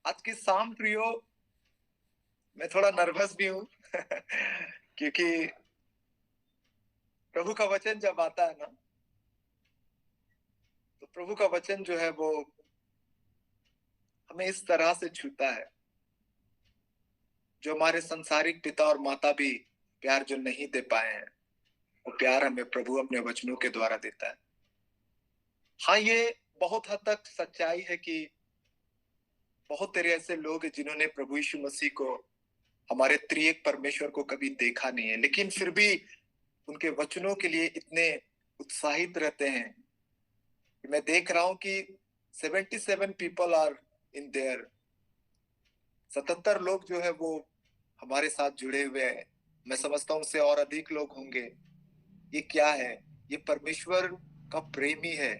आज की शाम प्रियो, मैं थोड़ा नर्वस भी हूँ क्योंकि प्रभु का वचन जब आता है ना, तो प्रभु का वचन जो है वो हमें इस तरह से छूता है, जो हमारे संसारिक पिता और माता भी प्यार जो नहीं दे पाए हैं, वो प्यार हमें प्रभु अपने वचनों के द्वारा देता है। हाँ, ये बहुत हद तक सच्चाई है कि बहुत तेरे ऐसे लोग हैं जिन्होंने प्रभु यीशु मसीह को, हमारे त्रिएक परमेश्वर को कभी देखा नहीं है, लेकिन फिर भी उनके वचनों के लिए इतने उत्साहित रहते हैं कि मैं देख रहा हूं कि 77 पीपल आर इन देयर। 77 लोग जो है वो हमारे साथ जुड़े हुए हैं। मैं समझता हूं उससे और अधिक लोग होंगे। ये क्या है? ये परमेश्वर का प्रेमी है,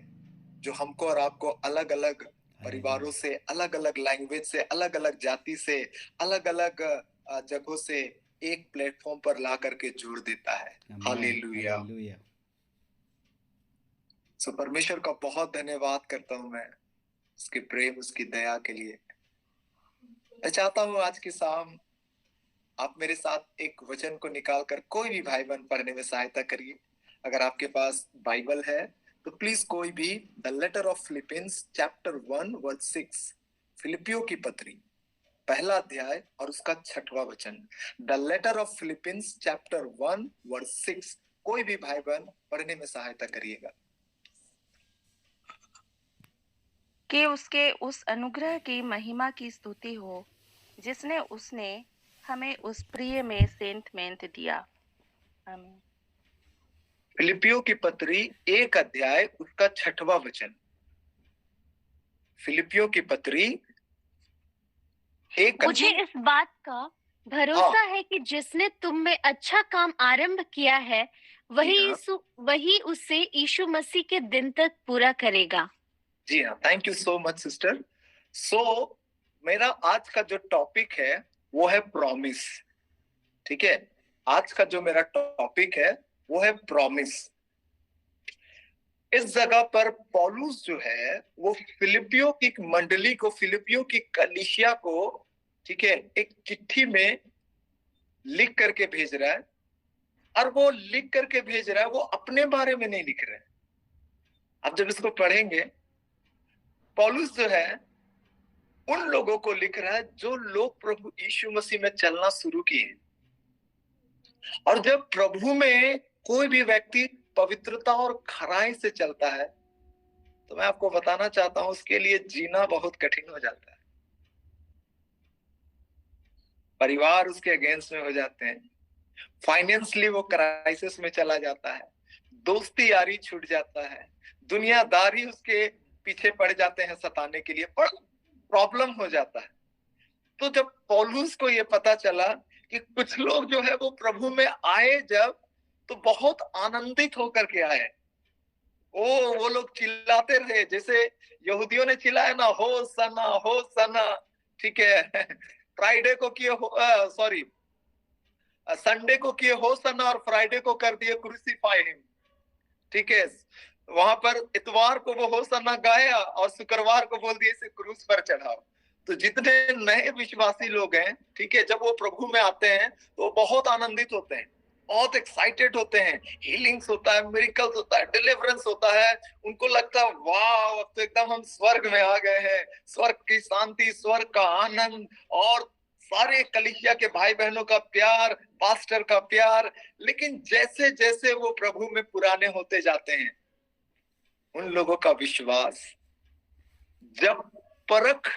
जो हमको और आपको अलग अलग परिवारों से, अलग अलग लैंग्वेज से, अलग अलग जाति से, अलग अलग जगहों से एक प्लेटफॉर्म पर ला करके जोड़ देता है। हालेलुया। हालेलुया। सो परमेश्वर का बहुत धन्यवाद करता हूं मैं, उसके प्रेम, उसकी दया के लिए। मैं चाहता हूं आज की शाम आप मेरे साथ एक वचन को निकाल कर कोई भी भाई बहन पढ़ने में सहायता करिए। अगर आपके पास बाइबल है तो प्लीज कोई भी the letter of Philippians chapter 1 verse 6, फिलिपियो की पत्री पहला अध्याय और उसका 6वां वचन। The letter of Philippians chapter 1 verse 6, कोई भी भाई बहन पढ़ने में सहायता करिएगा। कि उसके उस अनुग्रह की महिमा की स्तुति हो, जिसने उसने हमें उस प्रिय में सेंतमेंट दिया। आमीन। फिलिपियो की पत्री 1 अध्याय उसका 6वां वचन। फिलिपियो की पत्री 1 मुझे अध्याय। इस बात का भरोसा है कि जिसने तुम में अच्छा काम आरंभ किया है, वही उससे यीशु मसीह के दिन तक पूरा करेगा। जी हाँ, thank you so much sister. So मेरा आज का जो टॉपिक है वो है प्रॉमिस। ठीक है, आज का जो मेरा टॉपिक है वो है प्रॉमिस। इस जगह पर पौलुस जो है वो फिलिपियो की मंडली को, फिलिपियो की कलीसिया को, ठीक है, एक चिट्ठी में लिख करके भेज रहा है। और वो लिख करके भेज रहा है, वो अपने बारे में नहीं लिख रहे हैं। आप जब इसको पढ़ेंगे, पौलुस जो है उन लोगों को लिख रहा है जो लोग प्रभु यीशु मसीह में चलना शुरू किए। और जब प्रभु में कोई भी व्यक्ति पवित्रता और खराई से चलता है, तो मैं आपको बताना चाहता हूं उसके लिए जीना बहुत कठिन हो जाता है। परिवार उसके अगेंस्ट में हो जाते हैं, फाइनेंशियली वो क्राइसिस में चला जाता है, दोस्ती यारी छूट जाता है, दुनियादारी उसके पीछे पड़ जाते हैं सताने के लिए, पर प्रॉब्लम हो जाता है। तो जब पौलुस को ये पता चला कि कुछ लोग जो है वो प्रभु में आए जब, तो बहुत आनंदित होकर के आए। वो लोग चिल्लाते रहे, जैसे यहूदियों ने चिल्लाया ना, हो सना हो सना। ठीक है फ्राइडे को किए, सॉरी, संडे को किए हो सना और फ्राइडे को कर दिए क्रूसीफाई हिम। ठीक है, वहां पर इतवार को वो होसन्ना गाया और शुक्रवार को बोल दिए इसे क्रूस पर चढ़ाओ। तो जितने नए विश्वासी लोग हैं, ठीक है, जब वो प्रभु में आते हैं तो वो बहुत आनंदित होते हैं, बहुत एक्साइटेड होते हैं। हीलिंग्स होता है, मिरेकल्स होता है, डिलीवरेंस होता है। उनको लगता है वाह, अब तो एकदम हम स्वर्ग में आ गए हैं, स्वर्ग की शांति, स्वर्ग का आनंद, और सारे कलीसिया के भाई बहनों का प्यार, पास्टर का प्यार। लेकिन जैसे जैसे वो प्रभु में पुराने होते जाते हैं, उन लोगों का विश्वास जब परख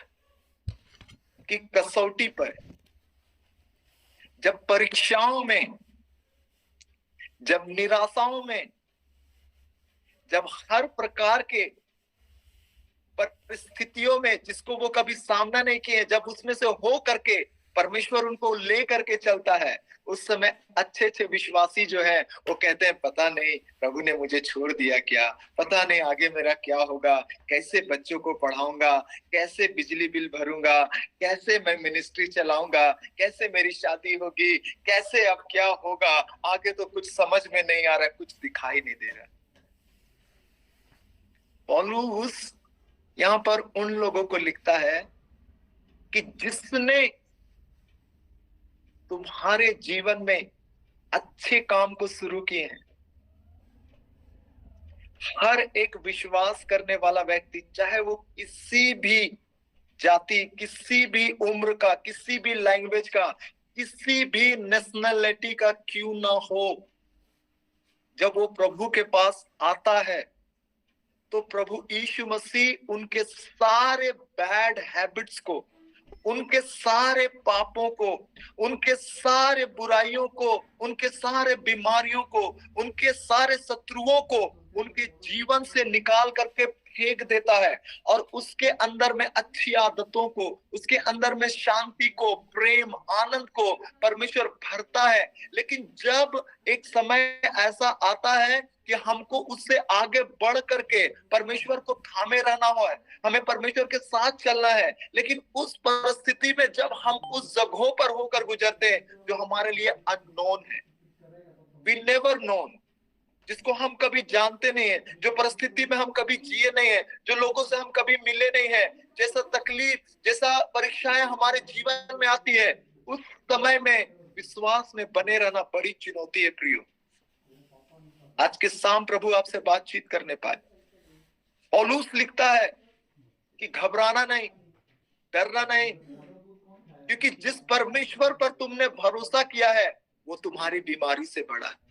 की कसौटी पर, जब परीक्षाओं में, जब निराशाओं में, जब हर प्रकार के परिस्थितियों में जिसको वो कभी सामना नहीं किए, जब उसमें से हो करके परमेश्वर उनको ले करके चलता है, उस समय अच्छे अच्छे विश्वासी जो है वो कहते हैं पता नहीं प्रभु ने मुझे छोड़ दिया क्या, पता नहीं आगे मेरा क्या होगा, कैसे बच्चों को पढ़ाऊंगा, कैसे बिजली बिल भरूंगा, कैसे मैं मिनिस्ट्री चलाऊंगा, कैसे मेरी शादी होगी, कैसे अब क्या होगा, आगे तो कुछ समझ में नहीं आ रहा, कुछ दिखाई नहीं दे रहा। पौलुस यहाँ पर उन लोगों को लिखता है कि जिसने तुम्हारे जीवन में अच्छे काम को शुरू किए हैं, हर एक विश्वास करने वाला व्यक्ति, चाहे वो किसी भी जाति, किसी भी उम्र का, किसी भी लैंग्वेज का, किसी भी नेशनलिटी का क्यों ना हो, जब वो प्रभु के पास आता है तो प्रभु यीशु मसीह उनके सारे बैड हैबिट्स को, उनके सारे पापों को, उनके सारे बुराइयों को, उनके सारे बीमारियों को, उनके सारे शत्रुओं को उनके जीवन से निकाल करके फेंक देता है और उसके अंदर में अच्छी आदतों को, उसके अंदर में शांति को, प्रेम, आनंद को परमेश्वर भरता है। लेकिन जब एक समय ऐसा आता है कि हमको उससे आगे बढ़ करके परमेश्वर को थामे रहना हो है, हमें परमेश्वर के साथ चलना है, लेकिन उस परिस्थिति में जब हम उस जगहों पर होकर गुजरते हैं जो हमारे लिए अननोन है, वी नेवर नोन, जिसको हम कभी जानते नहीं है, जो परिस्थिति में हम कभी जिए नहीं है, जो लोगों से हम कभी मिले नहीं है, जैसा तकलीफ, जैसा परीक्षाएं हमारे जीवन में आती है, उस समय में विश्वास में बने रहना बड़ी चुनौती है प्रियो। आज के शाम प्रभु आपसे बातचीत करने पाए। पौलुस लिखता है कि घबराना नहीं, डरना नहीं, क्योंकि जिस परमेश्वर पर तुमने भरोसा किया है वो तुम्हारी बीमारी से बड़ा है।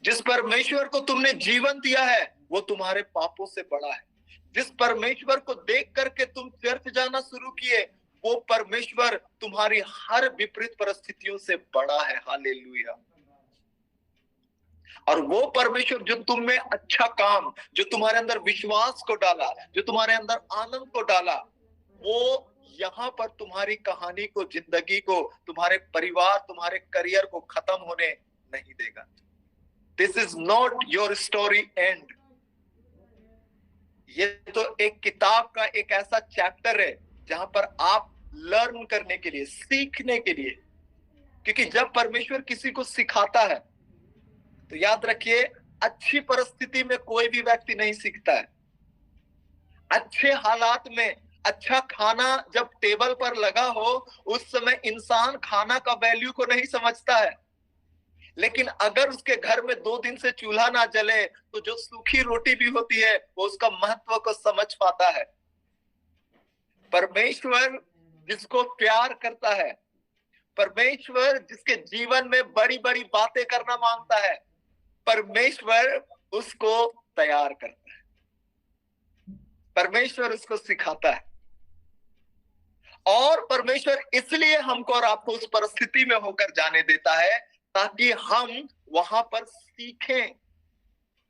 जिस परमेश्वर को तुमने जीवन दिया है वो तुम्हारे पापों से बड़ा है। जिस परमेश्वर को देख करके तुम चर्च जाना शुरू किए वो परमेश्वर तुम्हारी हर विपरीत परिस्थितियों से बड़ा है। हालेलुया। और वो परमेश्वर जो तुम में अच्छा काम, जो तुम्हारे अंदर विश्वास को डाला, जो तुम्हारे अंदर आनंद को डाला, वो यहाँ पर तुम्हारी कहानी को, जिंदगी को, तुम्हारे परिवार, तुम्हारे करियर को खत्म होने नहीं देगा। This is not your story and. ये तो एक किताब का एक ऐसा चैप्टर है जहां पर आप लर्न करने के लिए, सीखने के लिए, क्योंकि जब परमेश्वर किसी को सिखाता है तो याद रखिए, अच्छी परिस्थिति में कोई भी व्यक्ति नहीं सीखता है। अच्छे हालात में अच्छा खाना जब टेबल पर लगा हो उस समय इंसान खाना का वैल्यू को नहीं समझता है, लेकिन अगर उसके घर में 2 दिन से चूल्हा ना जले तो जो सूखी रोटी भी होती है वो उसका महत्व को समझ पाता है। परमेश्वर जिसको प्यार करता है, परमेश्वर जिसके जीवन में बड़ी बड़ी बातें करना मांगता है, परमेश्वर उसको तैयार करता है, परमेश्वर उसको सिखाता है। और परमेश्वर इसलिए हमको और आपको उस परिस्थिति में होकर जाने देता है ताकि हम वहां पर सीखें,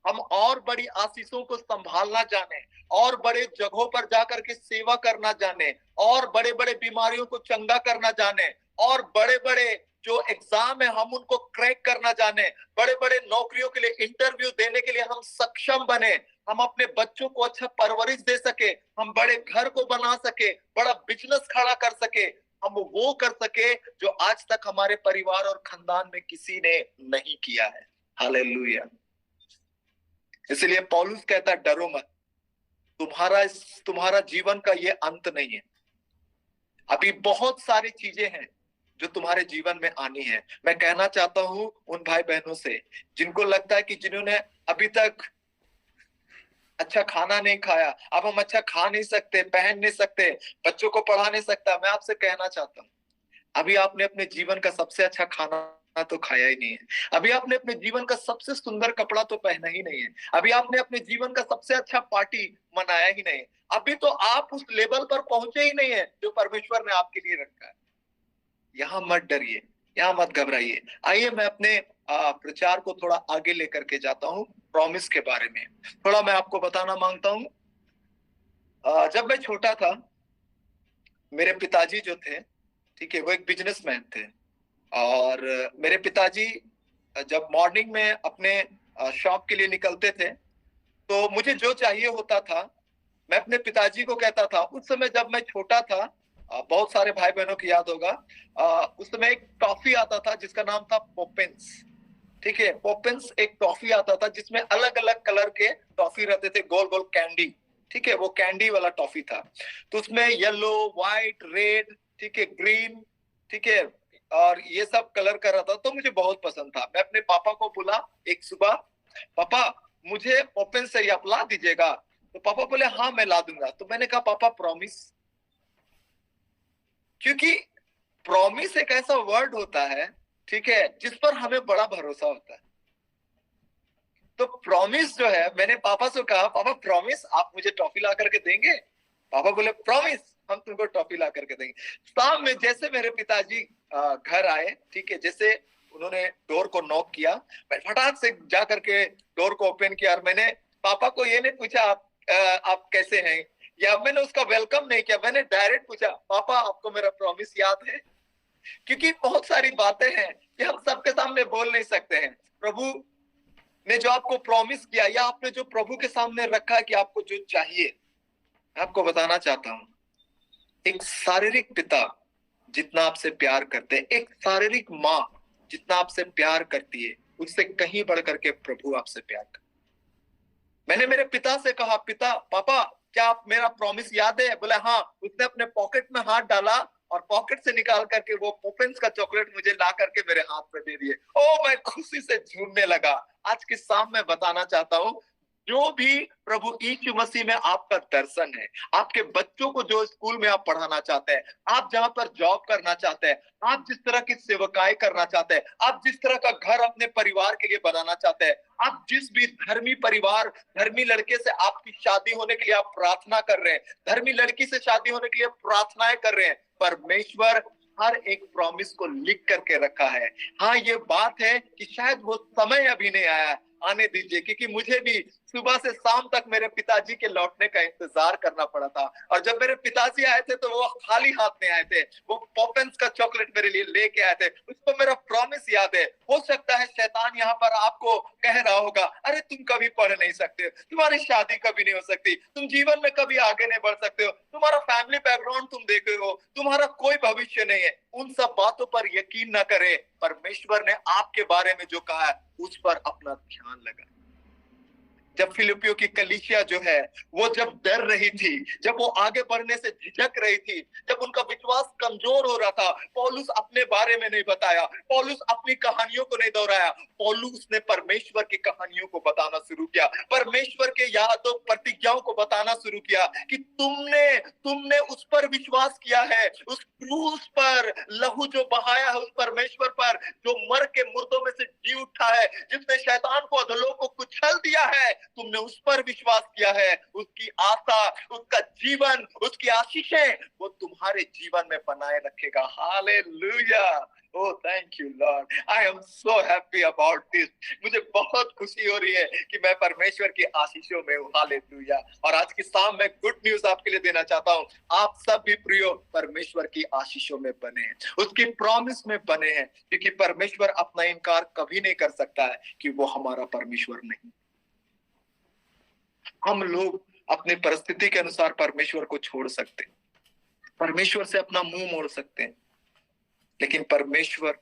हम और बड़ी आशीषों को संभालना जाने, और बड़े जगहों पर जाकर के सेवा करना जाने, और बड़े बड़े बीमारियों को चंगा करना जाने, और बड़े बड़े जो एग्जाम है हम उनको क्रैक करना जाने, बड़े बड़े नौकरियों के लिए इंटरव्यू देने के लिए हम सक्षम बने, हम अपने बच्चों को अच्छा परवरिश दे सके, हम बड़े घर को बना सके, बड़ा बिजनेस खड़ा कर सके, हम वो कर सके जो आज तक हमारे परिवार और खानदान में किसी ने नहीं किया है। हालेलुया। इसलिए पौलुस कहता है डरो मत, तुम्हारा जीवन का ये अंत नहीं है। अभी बहुत सारी चीजें हैं जो तुम्हारे जीवन में आनी है। मैं कहना चाहता हूं उन भाई बहनों से जिनको लगता है कि जिन्होंने अभी तक अच्छा खाना नहीं खाया, अब हम अच्छा खा नहीं सकते, पहन नहीं सकते, बच्चों को पढ़ा नहीं सकता, मैं आपसे कहना चाहता हूं अभी आपने अपने जीवन का सबसे अच्छा खाना तो खाया ही नहीं है, अभी आपने अपने जीवन का सबसे सुंदर कपड़ा तो पहना ही नहीं है, अभी आपने अपने जीवन का सबसे अच्छा पार्टी मनाया ही नहीं, अभी तो आप उस लेवल पर पहुंचे ही नहीं है जो परमेश्वर ने आपके लिए रखा है। यहाँ मत डरिए, यहाँ मत घबराइए। आइए मैं अपने प्रचार को थोड़ा आगे लेकर के जाता हूँ। प्रॉमिस के बारे में थोड़ा मैं आपको बताना मांगता हूँ। जब मैं छोटा था, मेरे पिताजी जो थे, ठीक है, वो एक बिजनेसमैन थे, और मेरे पिताजी जब मॉर्निंग में अपने शॉप के लिए निकलते थे तो मुझे जो चाहिए होता था मैं अपने पिताजी को कहता था। उस समय जब मैं छोटा था, बहुत सारे भाई बहनों की याद होगा, उस समय एक टॉफी आता था जिसका नाम था पॉपिंस। ठीक है, पॉपिंस एक टॉफी आता था जिसमें अलग अलग कलर के टॉफी रहते थे, गोल गोल कैंडी। ठीक है, वो कैंडी वाला टॉफी था, तो उसमें येलो, व्हाइट, रेड, ठीक है, ग्रीन, ठीक है, और ये सब कलर कर रहा था, तो मुझे बहुत पसंद था। मैं अपने पापा को बोला एक सुबह, पापा मुझे ओपन से आप ला दीजिएगा। तो पापा बोले हाँ मैं ला दूंगा। तो मैंने कहा पापा प्रॉमिस, क्योंकि प्रॉमिस एक ऐसा वर्ड होता है, ठीक है, जिस पर हमें बड़ा भरोसा होता है। तो प्रॉमिस जो है, मैंने पापा से कहा पापा प्रॉमिस आप मुझे टॉफी ला करके देंगे? पापा बोले प्रॉमिस हम तुमको टॉफी ला करके देंगे। शाम में जैसे मेरे पिताजी घर आए, ठीक है, जैसे उन्होंने डोर को नॉक किया, मैं फटाक से जा करके डोर को ओपन किया, और मैंने पापा को ये नहीं पूछा आप कैसे हैं, या मैंने उसका वेलकम नहीं किया, मैंने डायरेक्ट पूछा पापा आपको मेरा प्रॉमिस याद है? क्योंकि बहुत सारी बातें हैं कि हम सबके सामने बोल नहीं सकते हैं। प्रभु ने जो आपको प्रॉमिस किया, या आपने जो प्रभु के सामने रखा है कि आपको जो चाहिए, आपको बताना चाहता हूं, एक शारीरिक पिता जितना आपसे प्यार करते हैं, एक शारीरिक माँ जितना आपसे प्यार करती है, उससे कहीं बढ़ करके प्रभु आपसे प्यार करते। मैंने मेरे पिता से कहा पिता पापा क्या आप मेरा प्रॉमिस याद है? बोला हाँ। उसने अपने पॉकेट में हाथ डाला और पॉकेट से निकाल करके वो पोपेंस का चॉकलेट मुझे ला करके मेरे हाथ में दे दिए। ओ मैं खुशी से झूमने लगा। आज की शाम में बताना चाहता हूँ, जो भी प्रभु यीशु मसीह में आपका दर्शन है, आपके बच्चों को जो स्कूल में आप पढ़ाना चाहते हैं, आप जहां पर जॉब करना चाहते हैं, आप जिस तरह की सेवकाई करना चाहते हैं, आप जिस तरह का घर अपने परिवार के लिए बनाना चाहते हैं, आप जिस भी धर्मी परिवार, धर्मी लड़के से आपकी शादी होने के लिए आप प्रार्थना कर रहे हैं, धर्मी लड़की से शादी होने के लिए प्रार्थनाएं कर रहे हैं, परमेश्वर हर एक प्रॉमिस को लिख करके रखा है। हाँ ये बात है कि शायद वो समय अभी नहीं आया, आने दीजिए, क्योंकि मुझे भी सुबह से शाम तक मेरे पिताजी के लौटने का इंतजार करना पड़ा था। और जब मेरे पिताजी आए थे तो वो खाली हाथ में आए थे, वो पॉपेंस का चॉकलेट मेरे लिए लेके आए थे। उसको मेरा प्रॉमिस याद है। हो सकता है शैतान यहाँ पर आपको कह रहा होगा अरे तुम कभी पढ़ नहीं सकते, तुम्हारी शादी कभी नहीं हो सकती, तुम जीवन में कभी आगे नहीं बढ़ सकते हो, तुम्हारा फैमिली बैकग्राउंड तुम देखे हो, तुम्हारा कोई भविष्य नहीं है। उन सब बातों पर यकीन न करें। परमेश्वर ने आपके बारे में जो कहा है उस पर अपना ध्यान लगा। जब फिलिपियों की कलीसिया जो है वो जब डर रही थी, जब वो आगे बढ़ने से झिझक रही थी, जब उनका विश्वास कमजोर हो रहा था, पौलुस अपने बारे में नहीं बताया, पौलुस अपनी कहानियों को नहीं दोहराया, पौलुस ने परमेश्वर की कहानियों को बताना शुरू किया, परमेश्वर के यादों प्रतिज्ञाओं को बताना शुरू किया कि तुमने उस पर विश्वास किया है, उस क्रूस पर लहू जो बहाया है, उस परमेश्वर पर जो मर के मुर्दों में से जी उठा है, जिसने शैतान को अधलों को कुचल दिया है, तुमने उस पर विश्वास किया है। उसकी आशा, उसका जीवन, उसकी आशीषें वो तुम्हारे जीवन में बनाए रखेगा। Hallelujah. Oh, thank you, Lord. I am so happy about this. मुझे बहुत खुशी हो रही है कि मैं परमेश्वर की आशीषों में हूँ। हालेलुया। और आज की शाम में गुड न्यूज आपके लिए देना चाहता हूँ। आप सब भी प्रियो परमेश्वर की आशीषों में बने हैं, उसकी प्रॉमिस में बने हैं, क्योंकि परमेश्वर अपना इनकार कभी नहीं कर सकता है कि वो हमारा परमेश्वर नहीं। हम लोग अपनी परिस्थिति के अनुसार परमेश्वर को छोड़ सकते हैं, परमेश्वर से अपना मुंह मोड़ सकते हैं, लेकिन परमेश्वर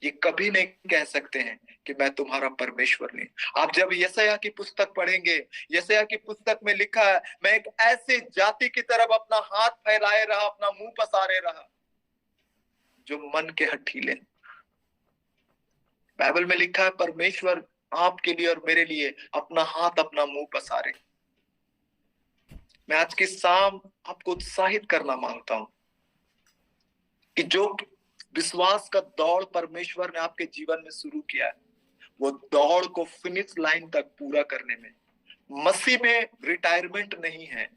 ये कभी नहीं कह सकते हैं कि मैं तुम्हारा परमेश्वर नहीं। आप जब यशायाह की पुस्तक पढ़ेंगे, यशायाह की पुस्तक में लिखा है मैं एक ऐसी जाति की तरफ अपना हाथ फैलाए रहा, अपना मुंह पसारे रहा जो मन के हठीले। बाइबल में लिखा है परमेश्वर आपके लिए और मेरे लिए अपना हाथ, अपना मुंह पसारे। मैं आज की शाम आपको उत्साहित करना मांगता हूं कि जो विश्वास का दौड़ परमेश्वर ने आपके जीवन में शुरू किया है, वो दौड़ को फिनिश लाइन तक पूरा करने में मसीह में रिटायरमेंट नहीं है,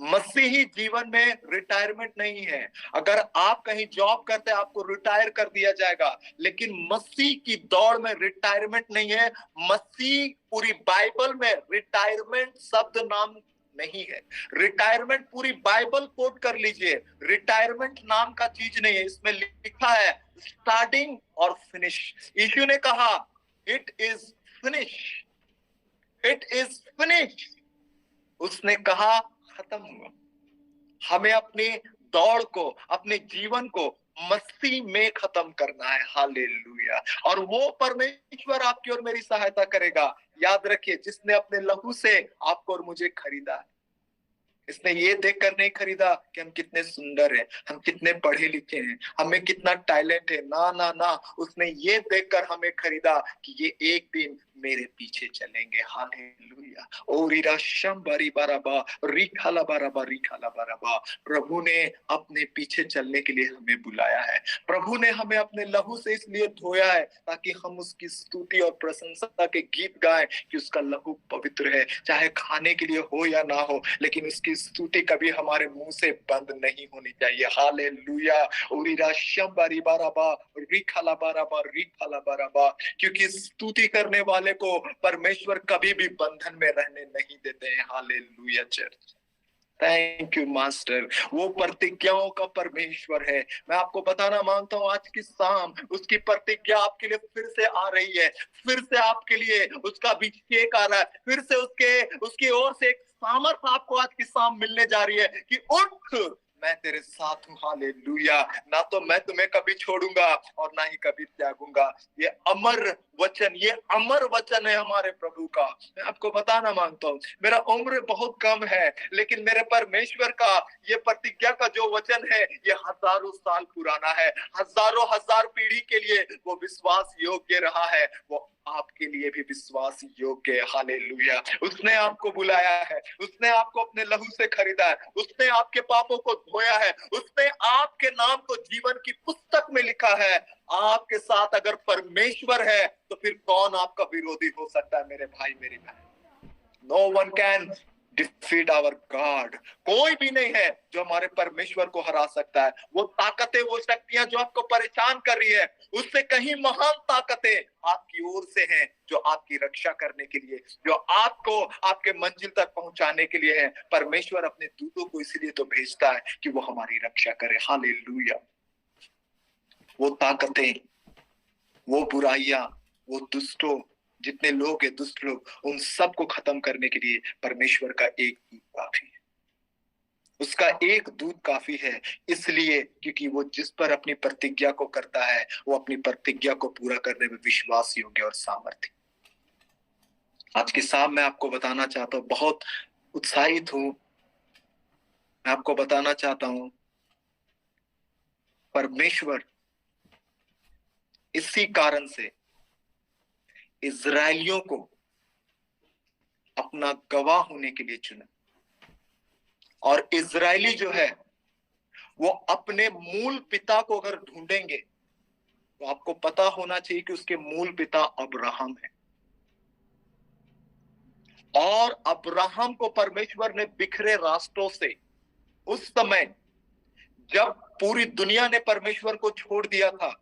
मसीही जीवन में रिटायरमेंट नहीं है। अगर आप कहीं जॉब करते हैं आपको रिटायर कर दिया जाएगा, लेकिन मसीह की दौड़ में रिटायरमेंट नहीं है। मसीह पूरी बाइबल में रिटायरमेंट शब्द नाम नहीं है। रिटायरमेंट पूरी बाइबल कोट कर लीजिए, रिटायरमेंट नाम का चीज नहीं है। इसमें लिखा है स्टार्टिंग और फिनिश। यीशु ने कहा it is finish, it is finish. उसने कहा खत्म हुआ। हमें अपनी दौड़ को, अपने जीवन को मसीह में खत्म करना है। हालेलुया। और वो परमेश्वर आपकी और मेरी सहायता करेगा याद रखिए, जिसने अपने लहू से आपको और मुझे खरीदा है, इसने ये देखकर नहीं खरीदा कि हम कितने सुंदर हैं, हम कितने पढ़े लिखे हैं, हमें कितना टैलेंट है, ना ना ना, उसने ये देखकर हमें खरीदा कि ये एक दिन मेरे पीछे चलेंगे। हालेलुया। ओ रीरा शंबरी बाराबा रिखाला बाराबा रिखाला बाराबा। प्रभु ने अपने पीछे चलने के लिए हमें बुलाया है। प्रभु ने हमें अपने लहू से इसलिए धोया है ताकि हम उसकी स्तुति और प्रशंसा के गीत गाएं कि उसका लहू पवित्र है। चाहे खाने के लिए हो या ना हो, लेकिन उसकी स्तुति कभी हमारे मुंह से बंद नहीं होनी चाहिए। हालेलुया। उरीरा शंबरी बाराबा रिखाला बाराबा रिखाला बाराबा। क्योंकि स्तुति करने वाले को परमेश्वर कभी भी बंधन में रहने नहीं देते हैं। Hallelujah church. Thank you master. वो प्रतिज्ञाओं का परमेश्वर है। मैं आपको बताना मांगता हूँ, आज की शाम उसकी प्रतिज्ञा आपके लिए फिर से आ रही है। फिर से आपके लिए उसका अभिषेक आ रहा है। फिर से उसकी ओर से एक सामर्थ आपको आज की शाम मिलने जा रही है कि उठ, मैं तेरे साथ हूँ। हालेलुया। ना तो मैं तुम्हें कभी छोड़ूंगा और ना ही कभी त्यागूंगा। ये अमर वचन है हमारे प्रभु का। मैं आपको बताना मांगता हूँ, मेरा उम्र बहुत कम है, लेकिन मेरे परमेश्वर का ये प्रतिज्ञा का जो वचन है, ये हजारों साल पुराना है। हजारों हजार पीढ़ी के लिए वो विश्वास योग्य रहा है। वो आपके लिए भी विश्वास योग्य है। हालेलुया। उसने आपको बुलाया है, उसने आपको अपने लहू से खरीदा है, उसने आपके पापों को धोया है, उसने आपके नाम को जीवन की पुस्तक में लिखा है। आपके साथ अगर परमेश्वर है तो फिर कौन आपका विरोधी हो सकता है मेरे भाई मेरी बहन। No one can defeat our God. कोई भी नहीं है जो हमारे परमेश्वर को हरा सकता है। वो ताकतें, वो शक्तियां जो आपको परेशान कर रही है, उससे कहीं महान ताकतें आपकी ओर से हैं, जो आपकी रक्षा करने के लिए, जो आपको आपके मंजिल तक पहुंचाने के लिए है। परमेश्वर अपने दूतों को इसलिए तो भेजता है कि वो हमारी रक्षा करे। हालेलुया। वो ताकतें, वो बुराइयां, वो दुष्टों, जितने लोग हैं दुष्ट लोग, उन सबको खत्म करने के लिए परमेश्वर का एक दूत काफी है। उसका एक दूत काफी है, इसलिए क्योंकि वो जिस पर अपनी प्रतिज्ञा को करता है, वो अपनी प्रतिज्ञा को पूरा करने में विश्वास योग्य और सामर्थ्य। आज की शाम मैं आपको बताना चाहता हूँ, बहुत उत्साहित हूं। मैं आपको बताना चाहता हूं, परमेश्वर इसी कारण से इजरायलियों को अपना गवाह होने के लिए चुना। और इजरायली जो है वो अपने मूल पिता को अगर ढूंढेंगे तो आपको पता होना चाहिए कि उसके मूल पिता अब्राहम है। और अब्राहम को परमेश्वर ने बिखरे रास्तों से, उस समय जब पूरी दुनिया ने परमेश्वर को छोड़ दिया था,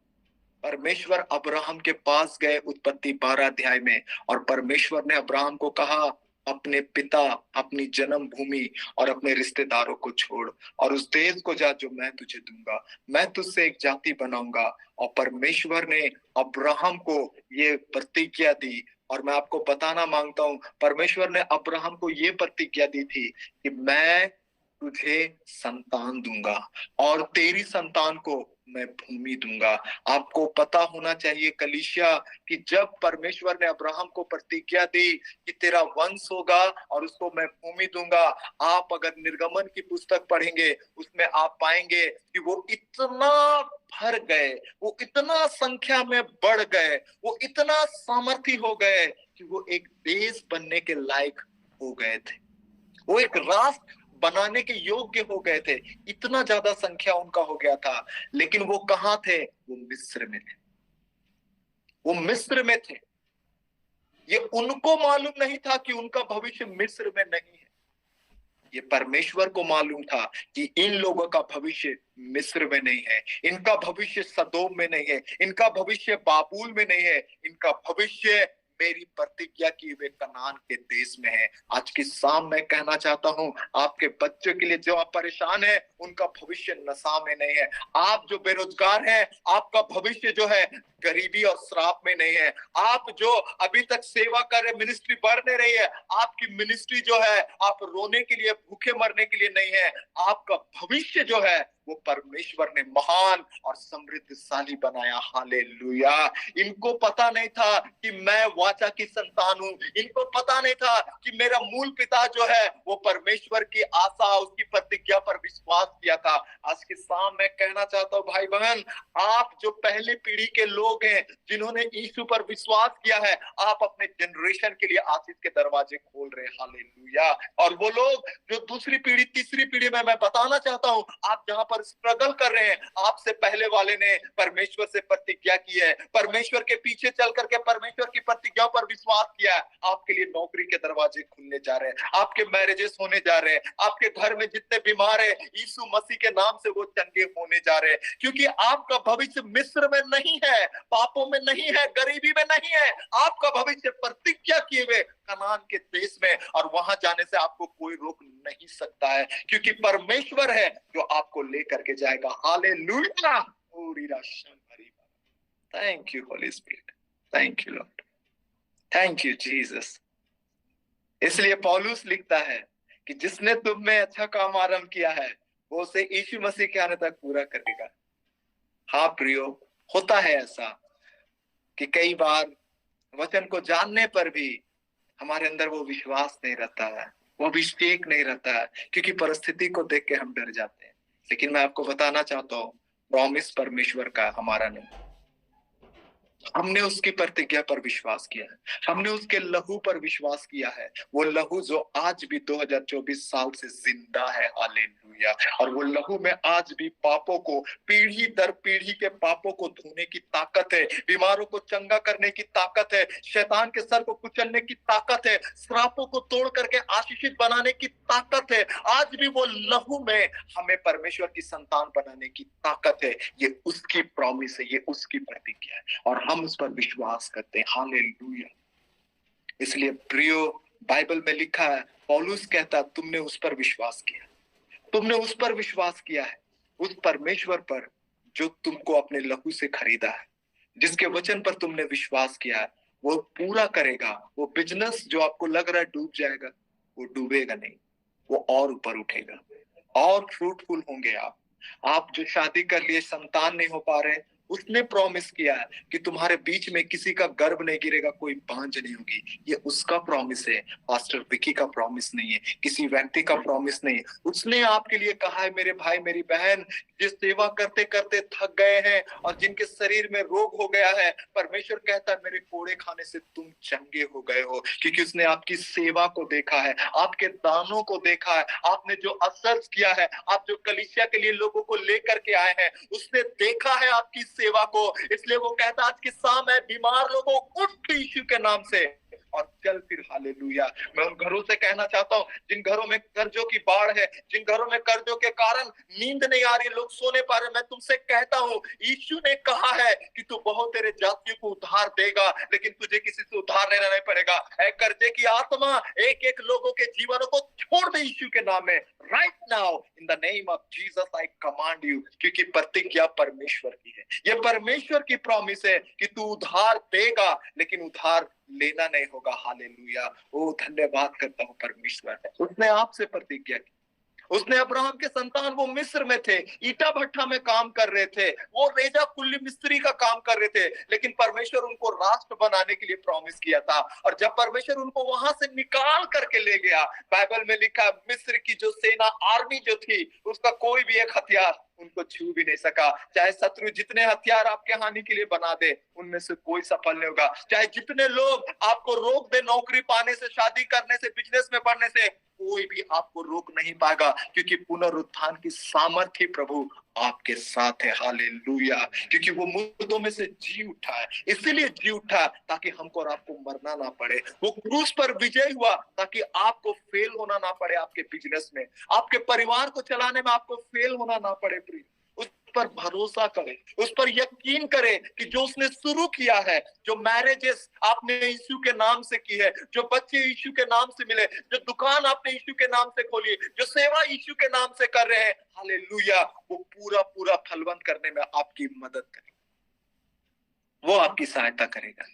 परमेश्वर अब्राहम के पास गए उत्पत्ति 12 अध्याय में, और परमेश्वर ने अब्राहम को कहा, अपने पिता, अपनी जन्म भूमि और अपने रिश्तेदारों को छोड़ और उस देश को जा जो मैं तुझे दूंगा। मैं तुझसे एक जाति बनाऊंगा। और परमेश्वर ने अब्राहम को ये प्रतिज्ञा दी। और मैं आपको बताना मांगता हूं, परमेश्वर ने अब्राहम को ये प्रतिज्ञा दी थी कि मैं तुझे संतान दूंगा और तेरी संतान को मैं भूमि दूंगा। आपको पता होना चाहिए कलीसिया कि जब परमेश्वर ने अब्राहम को प्रतिज्ञा दी कि तेरा वंश होगा और उसको मैं भूमि दूंगा, आप अगर निर्गमन की पुस्तक पढ़ेंगे उसमें आप पाएंगे कि वो इतना भर गए, वो इतना संख्या में बढ़ गए, वो इतना सामर्थी हो गए कि वो एक देश बनने के लायक हो गए थे। वो एक राष्ट्र बनाने के योग्य हो गए थे। इतना ज्यादा संख्या उनका हो गया था। लेकिन वो कहां थे? वो मिस्र में थे। वो मिस्र में थे। ये उनको मालूम नहीं था कि उनका भविष्य मिस्र में नहीं है। ये परमेश्वर को मालूम था कि इन लोगों का भविष्य मिस्र में नहीं है, इनका भविष्य सदोम में नहीं है, इनका भविष्य बाबुल में नहीं है, इनका भविष्य मेरी प्रतिज्ञा की हुए कनान के देश में है। आज की शाम मैं कहना चाहता हूं, आपके बच्चों के लिए जो आप परेशान हैं, उनका भविष्य नशा में नहीं है। आप जो बेरोजगार हैं, आपका भविष्य जो है गरीबी और श्राप में नहीं है। आप जो अभी तक सेवा कर रहे, मिनिस्ट्री बढ़ नहीं रही है, आपकी मिनिस्ट्री जो है, आप रोने के लिए, भूखे मरने के लिए नहीं है। आपका भविष्य जो है वो वो परमेश्वर ने महान और समृद्धशाली बनाया। हालेलुया। इनको पता नहीं था कि मैं वाचा की संतान हूं, इनको पता नहीं था कि मेरा मूल पिता जो है वो परमेश्वर की आशा, उसकी प्रतिज्ञा पर विश्वास किया था। आज की शाम मैं कहना चाहता हूं भाई बहन, आप जो पहली पीढ़ी के लोग हैं जिन्होंने यीशु पर विश्वास किया है, आप अपने जनरेशन के लिए आशीष के दरवाजे खोल रहे हैं। हालेलुया। और वो लोग जो दूसरी पीढ़ी, तीसरी पीढ़ी में मैं बताना चाहता हूं, आप जहां पर स्ट्रगल कर रहे हैं, आपसे पहले वाले ने परमेश्वर से प्रतिज्ञा की है, परमेश्वर के पीछे चल करके परमेश्वर की प्रतिज्ञाओं पर विश्वास किया है। आपके लिए नौकरी के दरवाजे खुलने जा रहे हैं, आपके मैरिजेस होने जा रहे हैं, आपके घर में जितने बीमार है यीशु मसीह के नाम से वो चंगे होने जा रहे हैं, क्योंकि आपका भविष्य मिस्र में नहीं है, पापों में नहीं है, गरीबी में नहीं है। आपका भविष्य प्रतिज्ञा किए हुए कनान के देश में, और वहां जाने से आपको कोई रोक नहीं सकता है, क्योंकि परमेश्वर है जो आपको लेकर के जाएगा। Hallelujah. Thank you Holi spirit, thank you Lord, thank you Jesus. इसलिए पौलुस लिखता है कि जिसने तुम में अच्छा काम आरंभ किया है वो उसे यीशु मसीह के आने तक पूरा करेगा। हाँ प्रियो, होता है ऐसा कि कई बार वचन को जानने पर भी हमारे अंदर वो विश्वास नहीं रहता है, वो अभिषेक नहीं रहता है, क्योंकि परिस्थिति को देख के हम डर जाते हैं। लेकिन मैं आपको बताना चाहता हूँ, प्रॉमिस परमेश्वर का, हमारा नहीं। हमने उसकी प्रतिज्ञा पर विश्वास किया है, हमने उसके लहू पर विश्वास किया है, वो लहू जो आज भी 2024 साल से जिंदा है। हालेलुया। और वो लहू में आज भी पापों को, पीढ़ी दर पीढ़ी के पापों को धोने की ताकत है, बीमारों को चंगा करने की ताकत है, शैतान के सर को कुचलने की ताकत है, श्रापों को तोड़ करके आशीषित बनाने की ताकत है। आज भी वो लहू में हमें परमेश्वर की संतान बनाने की ताकत है। ये उसकी प्रॉमिस है, ये उसकी प्रतिज्ञा है, और हम उस पर विश्वास करते हैं। हालेलुया। इसलिए प्रियो, बाइबल में लिखा है, पौलुस कहता, तुमने उस पर विश्वास किया, तुमने उस पर विश्वास किया है, उस परमेश्वर पर जो तुमको अपने लहू से खरीदा है, जिसके वचन पर तुमने विश्वास किया है, वो पूरा करेगा। वो बिजनेस जो आपको लग रहा है डूब जाएगा, वो डूबेगा नहीं, वो और ऊपर उठेगा, और फ्रूटफुल होंगे आप जो शादी कर लिए, संतान नहीं हो पा रहे, उसने प्रॉमिस किया है कि तुम्हारे बीच में किसी का गर्भ नहीं गिरेगा, कोई बांझ नहीं होगी। ये उसका प्रॉमिस है, पास्टर विकी का प्रॉमिस नहीं है, किसी व्यक्ति का प्रॉमिस नहीं है। उसने आपके लिए कहा है, मेरे भाई मेरी बहन, जिस सेवा करते करते थक गए हैं और जिनके शरीर में रोग हो गया है, परमेश्वर कहता है मेरे कोड़े खाने से तुम चंगे हो गए हो, क्योंकि उसने आपकी सेवा को देखा है, आपके दानों को देखा है, आपने जो असर किया है, आप जो कलीसिया के लिए लोगों को लेकर के आए हैं, उसने देखा है आपकी सेवा को। इसलिए वो कहता, आज की शाम है, बीमार लोगों उठ यीशु के नाम से और चल फिर। हालेलुया। मैं उन घरों से कहना चाहता हूँ जिन घरों में कर्जों की बाढ़ है, जिन घरों में कर्जों के कारण नींद नहीं आ रही, लोग सोने पा रहे, मैं तुमसे कहता हूँ, यीशु ने कहा है कि तू बहुत तेरे जातियों को उधार देगा, लेकिन तुझे किसी से उधार लेना नहीं पड़ेगा। ऐ कर्जे की आत्मा, एक एक लोगों के जीवनों को छोड़ दे यीशु के नाम में। Right now in the name of Jesus I command you, क्योंकि प्रतिज्ञा परमेश्वर की है, ये परमेश्वर की प्रॉमिस है कि तू उधार देगा, लेकिन उधार लेना नहीं होगा। हालेलुया। ओ धन्यवाद करता हूँ परमेश्वर, उसने आपसे प्रतिज्ञा की। उसने अब्राहम के संतान, वो मिस्र में थे, ईटा भट्टा में काम कर रहे थे, वो रेजा कुल्ली मिस्त्री का काम कर रहे थे, लेकिन परमेश्वर उनको राष्ट्र बनाने के लिए प्रॉमिस किया था। और जब परमेश्वर उनको वहां से निकाल करके ले गया, बाइबल में लिखा, मिस्र की जो सेना, आर्मी जो थी, उसका कोई भी एक हथियार उनको छू भी नहीं सका। चाहे शत्रु जितने हथियार आपके हानि के लिए बना दे, उनमें से कोई सफल नहीं होगा। चाहे जितने लोग आपको रोक दे नौकरी पाने से, शादी करने से, बिजनेस में बढ़ने से, कोई भी आपको रोक नहीं पाएगा, क्योंकि पुनरुत्थान की सामर्थ्य प्रभु आपके साथ है। हालेलुया। क्योंकि वो मुर्दों में से जी उठा है, इसीलिए जी उठा ताकि हमको और आपको मरना ना पड़े। वो क्रूस पर विजय हुआ ताकि आपको फेल होना ना पड़े, आपके बिजनेस में, आपके परिवार को चलाने में आपको फेल होना ना पड़े। प्रिय, उस पर भरोसा करें, उस पर यकीन करें कि जो उसने शुरू किया है, जो मैरिजेस आपने यीशु के नाम से की है, जो बच्चे यीशु के नाम से मिले, जो दुकान आपने यीशु के नाम से खोली, जो सेवा यीशु के नाम से कर रहे हैं, हालेलुया, वो पूरा पूरा फलवंत करने में आपकी मदद करेगा, वो आपकी सहायता करेगा।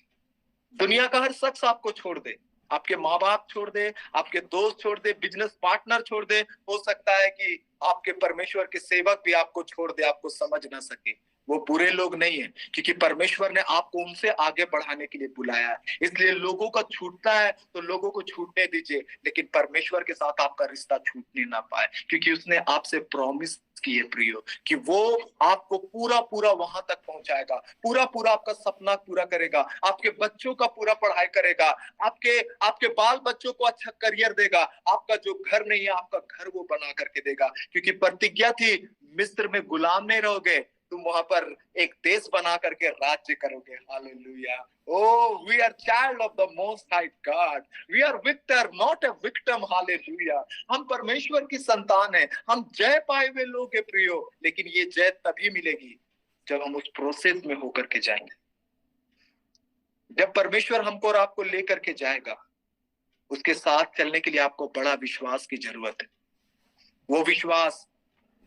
दुनिया का हर शख्स आपको छोड़ दे, आपके माँ बाप छोड़ दे, आपके दोस्त छोड़ दे, बिजनेस पार्टनर छोड़ दे, हो सकता है कि आपके परमेश्वर के सेवक भी आपको छोड़ दे, आपको समझ ना सके। वो बुरे लोग नहीं है, क्योंकि परमेश्वर ने आपको उनसे आगे बढ़ाने के लिए बुलाया है। इसलिए लोगों का छूटना है तो लोगों को छूटने दीजिए, लेकिन परमेश्वर के साथ आपका रिश्ता छूटने ना पाए, क्योंकि उसने आपसे प्रॉमिस किए प्रियो कि वो आपको पूरा पूरा वहां तक पहुंचाएगा, पूरा पूरा आपका सपना पूरा करेगा, आपके बच्चों का पूरा पढ़ाई करेगा, आपके आपके बाल बच्चों को अच्छा करियर देगा, आपका जो घर नहीं है आपका घर वो बना करके देगा, क्योंकि प्रतिज्ञा थी मिस्र में गुलाम नहीं रहोगे, तुम वहां पर एक देश बना करके राज्य करोगे। Hallelujah. Oh, we are child of the Most High God. We are victor, not a victim. Hallelujah. हम परमेश्वर की संतान हैं, हम जय पाए हुए लोग हैं प्रियो, लेकिन ये जय तभी मिलेगी जब हम उस प्रोसेस में होकर के जाएंगे। जब परमेश्वर हमको और आपको लेकर के जाएगा, उसके साथ चलने के लिए आपको बड़ा विश्वास की जरूरत है। वो विश्वास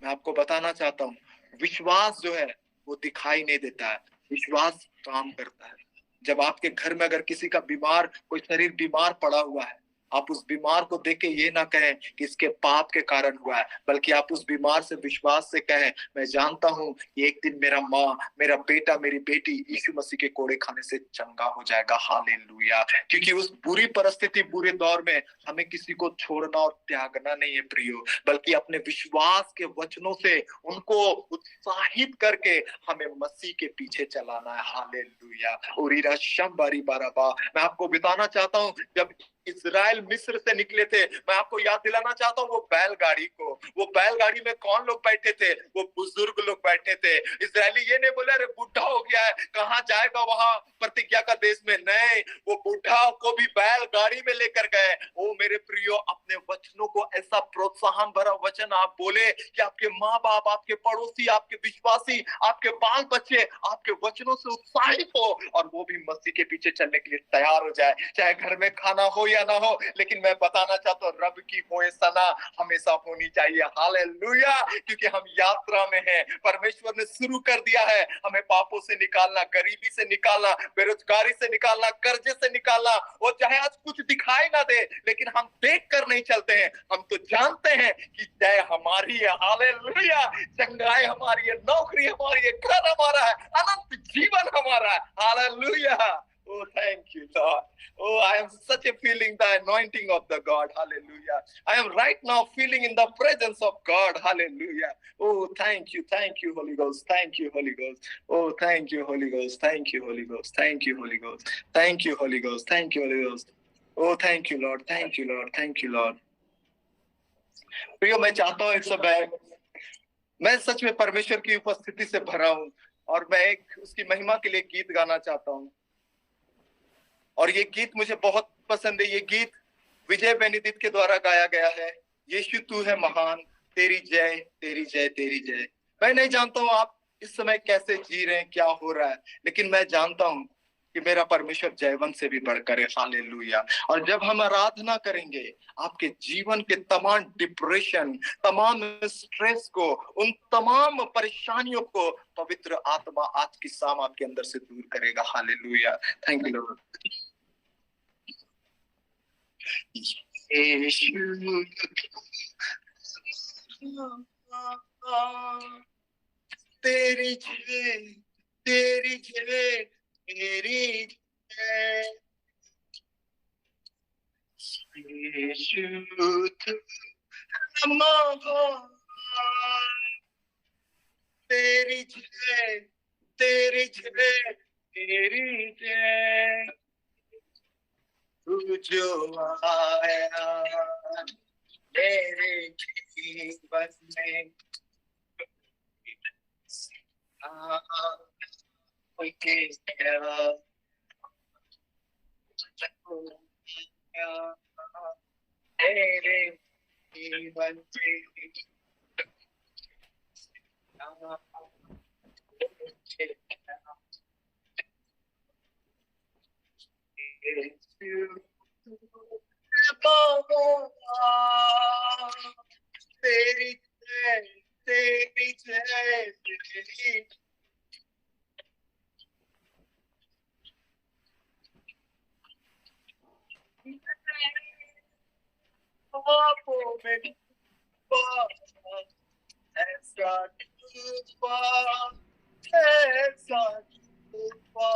मैं आपको बताना चाहता हूँ, विश्वास जो है वो दिखाई नहीं देता है, विश्वास काम करता है। जब आपके घर में अगर किसी का बीमार, कोई शरीर बीमार पड़ा हुआ है, आप उस बीमार को देख के ये ना कहें कि इसके पाप के कारण हुआ है, बल्कि आप उस बीमार से विश्वास से कहें, मैं जानता हूं कि एक दिन मेरा माँ, मेरा बेटा, मेरी बेटी यीशु मसीह के कोड़े खाने से चंगा हो जाएगा। हालेलुया। क्योंकि उस बुरी परिस्थिति, बुरे दौर में हमें किसी को छोड़ना और त्यागना नहीं है प्रियो, बल्कि अपने विश्वास के वचनों से उनको उत्साहित करके हमें मसीह के पीछे चलाना है। हालेलुया। ओरीरा शंबारी बाराबा। मैं आपको बताना चाहता हूँ, जब इजराइल मिस्र से निकले थे, मैं आपको याद दिलाना चाहता हूँ वो बैलगाड़ी को, वो बैलगाड़ी में कौन लोग बैठे थे? वो बुजुर्ग लोग बैठे थे। इजरायली ये नहीं बोले अरे बुढ़ा हो गया है, कहाँ जाएगा वहां प्रतिज्ञा का देश में, नहीं, वो बुढ़ा को भी बैलगाड़ी में लेकर गए। ओ मेरे प्रियो, अपने वचनों को ऐसा प्रोत्साहन भरा वचन आप बोले कि आपके माँ बाप, आपके पड़ोसी, आपके विश्वासी, आपके बाल बच्चे आपके वचनों से उत्साहित हो और वो भी मसीह के पीछे चलने के लिए तैयार हो जाए। चाहे घर में खाना हो या ना हो, लेकिन मैं बताना चाहता हूँ रब की होए सना हमेशा होनी चाहिए। हालेलुया। क्योंकि हम यात्रा में हैं, परमेश्वर ने शुरू कर दिया है हमें पापों से निकालना, गरीबी से निकालना, बेरोजगारी से निकालना, कर्जे से निकालना। वो चाहे आज कुछ दिखाई ना दे, लेकिन हम देख कर नहीं चलते हैं, हम तो जानते हैं कि जय हमारी है। हालेलुया। चंगाई हमारी है, नौकरी हमारी है, घर हमारा है, अनंत जीवन हमारा है। Hallelujah. Oh, thank you, Lord. Oh, I am such a feeling the anointing of the God. Hallelujah. I am right now feeling in the presence of God. Hallelujah. Oh, thank you, Holy Ghost. Thank you, Holy Ghost. Oh, thank you, Holy Ghost. Thank you, Holy Ghost. Thank you, Holy Ghost. Thank you, Holy Ghost. Thank you, Holy Ghost. Oh, thank you, Lord. Thank you, Lord. Thank you, Lord. प्रियो, मैं चाहता हूँ इस समय मैं सच में परमेश्वर की उपस्थिति से भरा हूँ और मैं एक उसकी महिमा के लिए गीत गाना चाहता हूँ। और ये गीत मुझे बहुत पसंद है। ये गीत विजय बेनिदित के द्वारा गाया गया है। यीशु तू है महान, तेरी जय, तेरी जय, तेरी जय। मैं नहीं जानता हूँ आप इस समय कैसे जी रहे हैं, क्या हो रहा है, लेकिन मैं जानता हूँ कि मेरा परमेश्वर जयवंत से भी बढ़कर है। हालेलुया। और जब हम आराधना करेंगे, आपके जीवन के तमाम डिप्रेशन, तमाम स्ट्रेस को, उन तमाम परेशानियों को पवित्र आत्मा आज की शाम आपके अंदर से दूर करेगा। Hallelujah. Thank you Lord. Yeshu तेरी जय, तेरी जय, तेरी जय। यीशु तू महान, तेरी जय, तेरी जय, तेरी जय। तू जो आया मेरे जीवन में, मेरे जीवन तेरी जय, तेरी जय, तेरी ऐसा डूबा, ऐसा डूबा,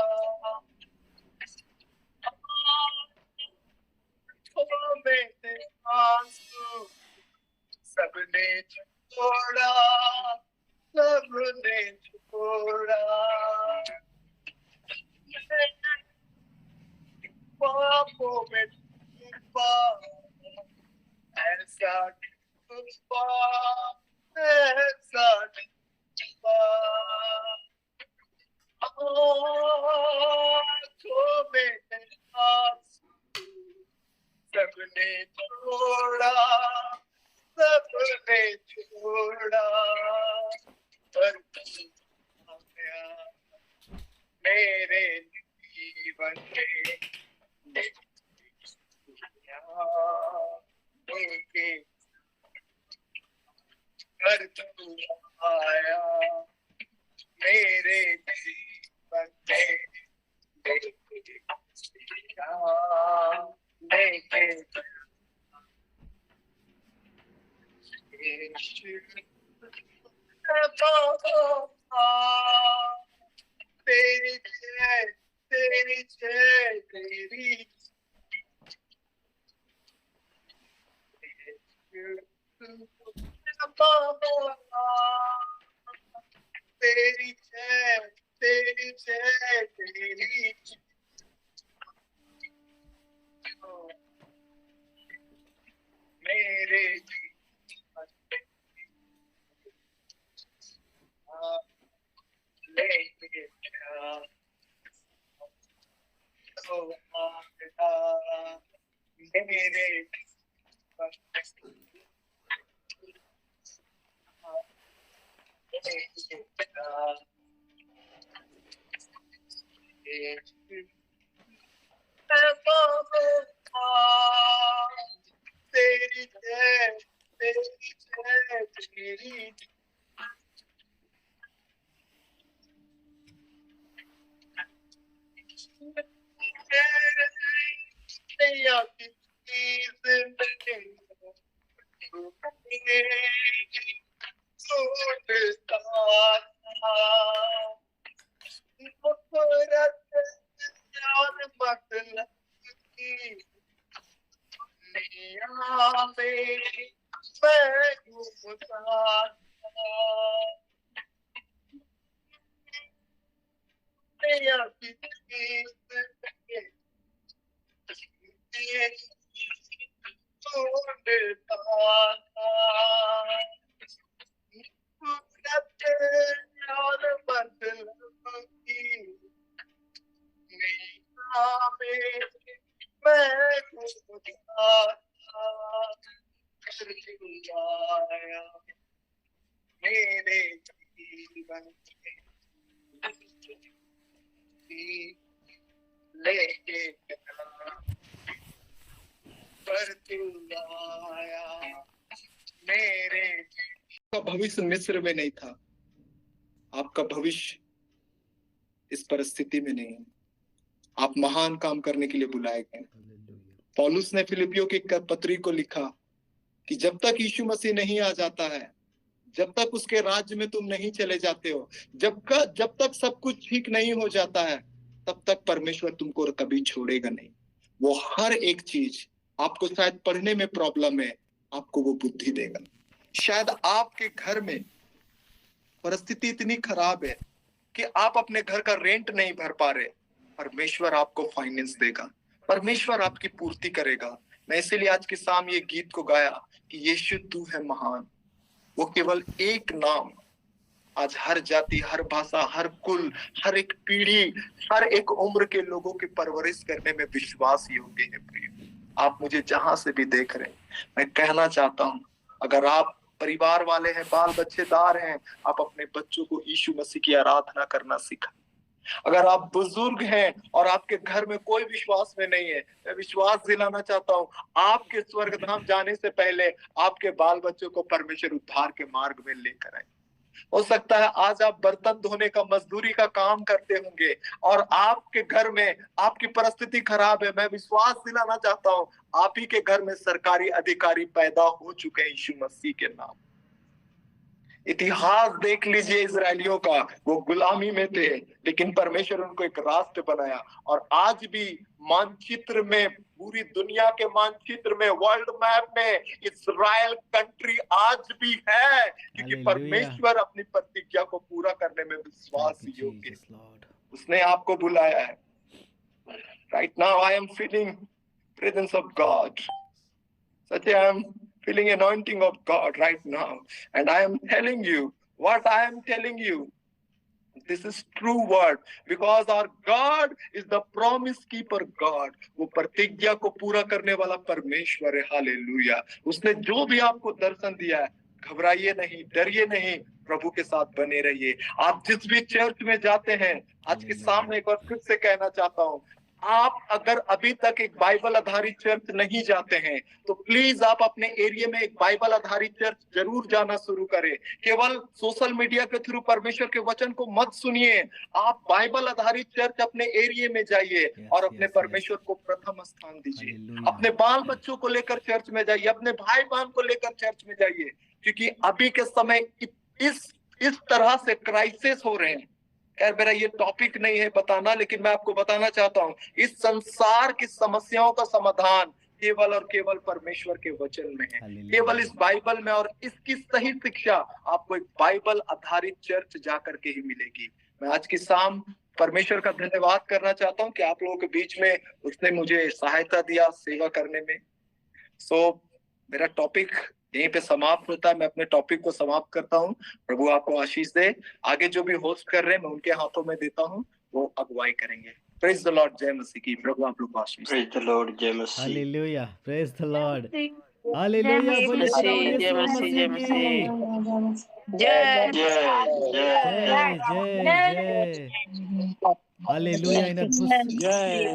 आंखों में थे आंसू, सबने छोड़ा, सबने छोड़ा, पापों में डूबा, ऐसा डूबा, ऐसा डूबा, आंखों में थे आंसू, सबने छोड़ा, सबने छोड़ा, पर तू आया मेरे जीवन में, लेके कर तू आया मेरे जीवन में, लेके तेरी जय, तेरी जय, तेरी तेरी जय, तेरी जय, तेरी मेरे जीवन लेके मेरे तेरी जय, तेरी जय, तेरी नैया की जिंदगी छूटता नफरत और मतलब की दुनिया में मैं घूमता नैया की जिंदगी ढूंढता और मतलब की दुनिया में मैं घूमता आया मेरे जीवन लेके पर तू आया मेरे का भविष्य मिस्र में नहीं था, आपका भविष्य इस परिस्थिति में नहीं है। आप महान काम करने के लिए बुलाए गए। पौलुस ने फिलिपियों की पत्री को लिखा कि जब तक यीशु मसीह नहीं आ जाता है, जब तक उसके राज्य में तुम नहीं चले जाते हो, जब तक सब कुछ ठीक नहीं हो जाता है, तब तक परमेश्वर तुमको कभी छोड़ेगा नहीं। वो हर एक चीज, आपको शायद पढ़ने में प्रॉब्लम है, आपको वो बुद्धि देगा। शायद आपके घर में परिस्थिति इतनी खराब है कि आप अपने घर का रेंट नहीं भर पा रहे, परमेश्वर आपको फाइनेंस देगा, परमेश्वर आपकी पूर्ति करेगा। मैं इसीलिए आज की शाम ये गीत को गाया कि यीशु तू है महान। वो केवल एक नाम आज हर जाति, हर भाषा, हर कुल, हर एक पीढ़ी, हर एक उम्र के लोगों की परवरिश करने में विश्वास योग्य है। प्रिय, आप मुझे जहां से भी देख रहे हैं, मैं कहना चाहता हूं, अगर आप परिवार वाले हैं, बाल बच्चेदार हैं, आप अपने बच्चों को यीशु मसीह की आराधना करना सिखाएं। अगर आप बुजुर्ग हैं और आपके घर में कोई विश्वास में नहीं है, मैं विश्वास दिलाना चाहता हूं, आपके स्वर्गधाम जाने से पहले आपके बाल बच्चों को परमेश्वर उद्धार के मार्ग में लेकर आए। हो सकता है आज आप बर्तन धोने का, मजदूरी का काम करते होंगे और आपके घर में आपकी परिस्थिति खराब है। मैं विश्वास दिलाना चाहता हूं, आप ही के घर में सरकारी अधिकारी पैदा हो चुके हैं यीशु मसीह के नाम। इतिहास देख लीजिए इजरायलियों का, वो गुलामी में थे लेकिन परमेश्वर उनको एक राष्ट्र बनाया। और आज भी मानचित्र में, पूरी दुनिया के मानचित्र में, वर्ल्ड मैप में इजराइल कंट्री आज भी है, क्योंकि परमेश्वर अपनी प्रतिज्ञा को पूरा करने में विश्वास योग्य है। उसने आपको बुलाया है। Right now I am feeling presence of God, such I am feeling anointing of God right now, and I am telling you what I am telling you. This is true word, because our God is the promise keeper God. वो प्रतिज्ञा को पूरा करने वाला परमेश्वर है। Hallelujah. उसने जो भी आपको दर्शन दिया है, घबराइए नहीं, डरिए नहीं, प्रभु के साथ बने रहिए। आप जिस भी चर्च में जाते हैं, आज के सामने एक बार फिर से कहना चाहता हूँ, आप अगर अभी तक एक बाइबल आधारित चर्च नहीं जाते हैं तो प्लीज आप अपने एरिया में एक बाइबल आधारित चर्च जरूर जाना शुरू करें। केवल सोशल मीडिया के थ्रू परमेश्वर के वचन को मत सुनिए, आप बाइबल आधारित चर्च अपने एरिया में जाइए और अपने परमेश्वर को प्रथम स्थान दीजिए। अपने बाल बच्चों को लेकर चर्च में जाइए, अपने भाई बहन को लेकर चर्च में जाइए, क्योंकि अभी के समय इस तरह से क्राइसिस हो रहे हैं। खैर मेरा ये टॉपिक नहीं है बताना, लेकिन मैं आपको बताना चाहता हूँ, इस संसार की समस्याओं का समाधान केवल और केवल परमेश्वर के वचन में है, केवल इस बाइबल में। और इसकी सही शिक्षा आपको एक बाइबल आधारित चर्च जाकर के ही मिलेगी। मैं आज की शाम परमेश्वर का धन्यवाद करना चाहता हूँ कि आप लोगों के बीच में उसने मुझे सहायता दिया सेवा करने में। मेरा टॉपिक यहीं पे समाप्त होता है। मैं अपने टॉपिक को समाप्त करता हूँ। प्रभु आपको आशीष दे। आगे जो भी होस्ट कर रहे हैं मैं उनके हाथों में देता हूँ, वो अगुवाई करेंगे। प्रेज द लॉर्ड, जय मसीह की। प्रभु आप लोग को आशीष। प्रेज द लॉर्ड, जय मसीह। Hallelujah, praise the Lord, hallelujah. बोलिए खुदावंद यीशु मसीह की जय जय जय जय। हालेलुया। इन अद्भुत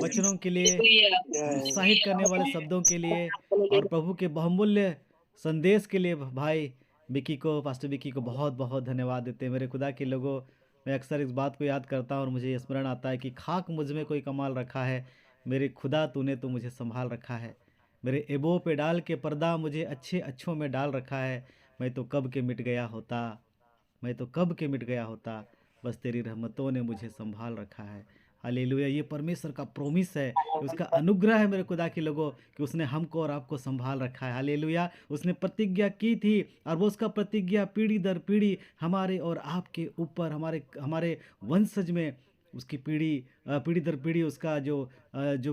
वचनों के लिए, उत्साहित करने वाले शब्दों के लिए और प्रभु के बहुमूल्य संदेश के लिए भाई विकी को, पास्टर विकी को बहुत बहुत धन्यवाद देते हैं। मेरे खुदा के लोगों, मैं अक्सर इस बात को याद करता हूँ और मुझे स्मरण आता है कि खाक मुझ में कोई कमाल रखा है, मेरे खुदा तूने तो मुझे संभाल रखा है। मेरे एबो पे डाल के पर्दा मुझे अच्छे अच्छों में डाल रखा है। मैं तो कब के मिट गया होता, मैं तो कब के मिट गया होता, बस तेरी रहमतों ने मुझे संभाल रखा है। हालेलुया। ये परमेश्वर का प्रोमिस है, उसका अनुग्रह है मेरे खुदा के लोगों कि उसने हमको और आपको संभाल रखा है। हालेलुया। उसने प्रतिज्ञा की थी और वो उसका प्रतिज्ञा पीढ़ी दर पीढ़ी हमारे और आपके ऊपर, हमारे वंशज में उसकी पीढ़ी दर पीढ़ी उसका जो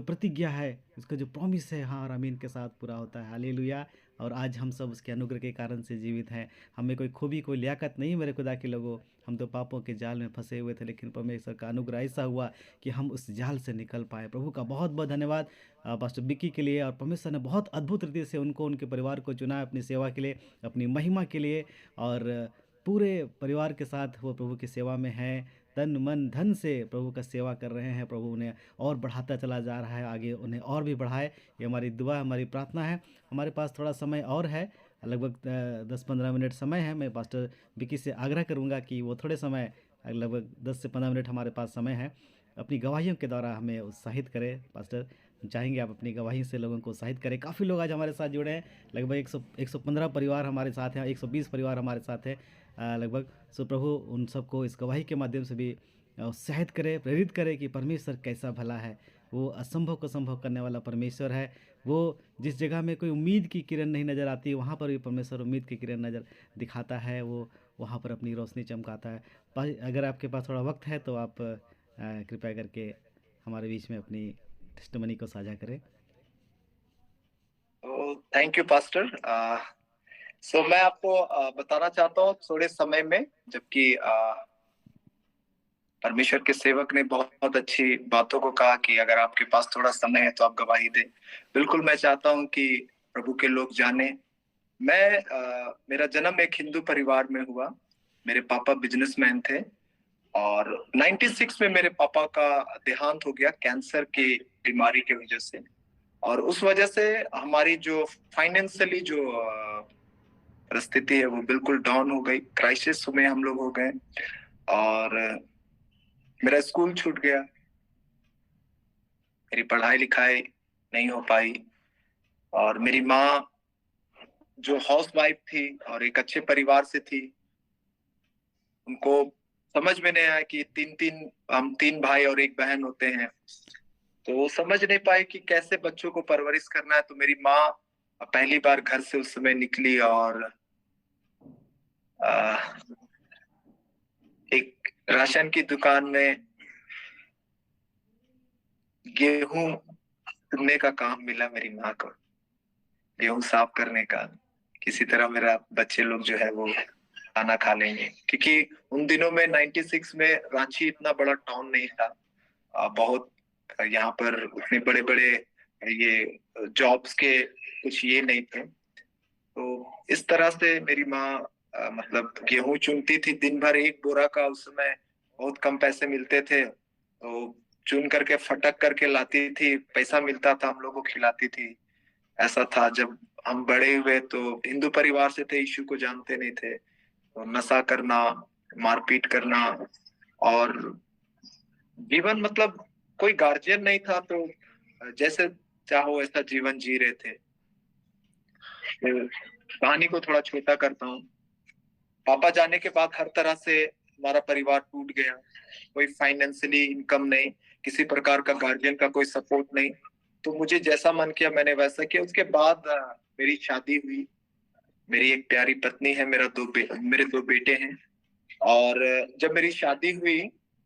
प्रतिज्ञा है, उसका जो प्रॉमिस है, हाँ आमीन के साथ पूरा होता है। हालेलुया। और आज हम सब उसके अनुग्रह के कारण से जीवित हैं। हमें कोई खूबी, कोई लियाकत नहीं मेरे खुदा के लोगों। हम तो पापों के जाल में फंसे हुए थे, लेकिन परमेश्वर का अनुग्रह ऐसा हुआ कि हम उस जाल से निकल पाए। प्रभु का बहुत बहुत धन्यवाद पास्टर विक्की के लिए। और परमेश्वर ने बहुत अद्भुत रीति से उनको, उनके परिवार को चुना अपनी सेवा के लिए, अपनी महिमा के लिए, और पूरे परिवार के साथ वो प्रभु की सेवा में हैं। तन मन धन से प्रभु का सेवा कर रहे हैं। प्रभु उन्हें और बढ़ाता चला जा रहा है, आगे उन्हें और भी बढ़ाए, ये हमारी दुआ, हमारी प्रार्थना है। हमारे पास थोड़ा समय और है, लगभग 10-15 मिनट समय है। मैं पास्टर विकी से आग्रह करूंगा कि वो थोड़े समय, लगभग 10 से 15 मिनट हमारे पास समय है, अपनी गवाहियों के द्वारा हमें उत्साहित करें। पास्टर, हम चाहेंगे आप अपनी गवाही से लोगों को उत्साहित करें। काफ़ी लोग आज हमारे साथ जुड़े हैं, लगभग 115 परिवार हमारे साथ हैं, 120 परिवार हमारे साथ हैं लगभग। सो प्रभु उन सबको इस गवाही के माध्यम से भी उत्साहित करे, प्रेरित करे कि परमेश्वर कैसा भला है। वो असंभव को संभव करने वाला परमेश्वर है। वो जिस जगह में कोई उम्मीद की किरण नहीं नज़र आती, वहाँ पर भी परमेश्वर उम्मीद की किरण नज़र दिखाता है। वो वहाँ पर अपनी रोशनी चमकाता है। अगर आपके पास थोड़ा वक्त है तो आप कृपया करके हमारे बीच में अपनी टेस्टिमनी को साझा करें। Thank you pastor. सो मैं आपको बताना चाहता हूँ थोड़े समय में, जबकि परमेश्वर के सेवक ने बहुत अच्छी बातों को कहा कि अगर आपके पास थोड़ा समय है तो आप गवाही दें। बिल्कुल, मैं चाहता हूँ कि प्रभु के लोग जाने। मेरा जन्म एक हिंदू परिवार में हुआ। मेरे पापा बिजनेसमैन थे और 96 में मेरे पापा का देहांत हो गया कैंसर की बीमारी की वजह से। और उस वजह से हमारी जो फाइनेंशियली जो परिस्थिति है वो बिल्कुल डाउन हो गई, क्राइसिस में हम लोग हो गए और मेरा स्कूल छूट गया, मेरी पढ़ाई लिखाई नहीं हो पाई। और मेरी माँ जो हाउस वाइफ थी और एक अच्छे परिवार से थी, उनको समझ में नहीं आया कि हम 3 भाई और 1 बहन होते हैं, तो वो समझ नहीं पाए कि कैसे बच्चों को परवरिश करना है। तो मेरी माँ पहली बार घर से उस समय निकली और एक राशन की दुकान में गेहूं चुनने का काम मिला मेरी माँ को, गेहूं साफ करने का। किसी तरह मेरा बच्चे लोग जो है वो खाना खा लेंगे, क्योंकि उन दिनों में 96 में रांची इतना बड़ा टाउन नहीं था, बहुत यहाँ पर उतने बड़े बड़े ये जॉब्स के कुछ ये नहीं थे। तो इस तरह से मेरी माँ मतलब गेहूं चुनती थी दिन भर, 1 बोरा का उस समय बहुत कम पैसे मिलते थे, तो चुन करके फटक करके लाती थी, पैसा मिलता था, हम लोग को खिलाती थी। ऐसा था। जब हम बड़े हुए तो हिंदू परिवार से थे, यीशु को जानते नहीं थे, तो नशा करना, मारपीट करना, और जीवन मतलब कोई गार्जियन नहीं था, तो जैसे चाहो वैसा जीवन जी रहे थे। तो कहानी को थोड़ा छोटा करता हूँ। पापा जाने के बाद हर तरह से हमारा परिवार टूट गया। कोई फाइनेंशियली इनकम नहीं, किसी प्रकार का गार्जियन का कोई सपोर्ट नहीं, तो मुझे जैसा मन किया मैंने वैसा किया। उसके बाद मेरी शादी हुई, मेरी एक प्यारी पत्नी है, मेरे 2 बेटे हैं। और जब मेरी शादी हुई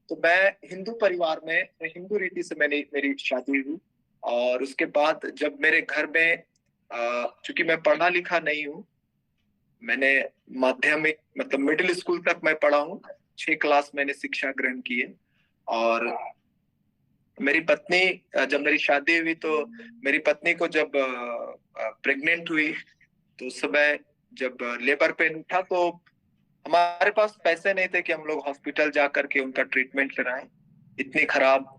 तो मैं हिंदू परिवार में, हिंदू रीति से मेरी शादी हुई। और उसके बाद जब मेरे घर में चूंकि मैं पढ़ा लिखा नहीं हूँ, मैंने माध्यमिक मतलब मिडिल स्कूल तक मैं पढ़ा हूँ, 6 क्लास मैंने शिक्षा ग्रहण की है। और मेरी पत्नी जब मेरी शादी हुई तो मेरी पत्नी को जब प्रेग्नेंट हुई तो उस समय जब लेबर पेन उठा तो हमारे पास पैसे नहीं थे कि हम लोग हॉस्पिटल जा करके उनका ट्रीटमेंट कराएं, इतनी खराब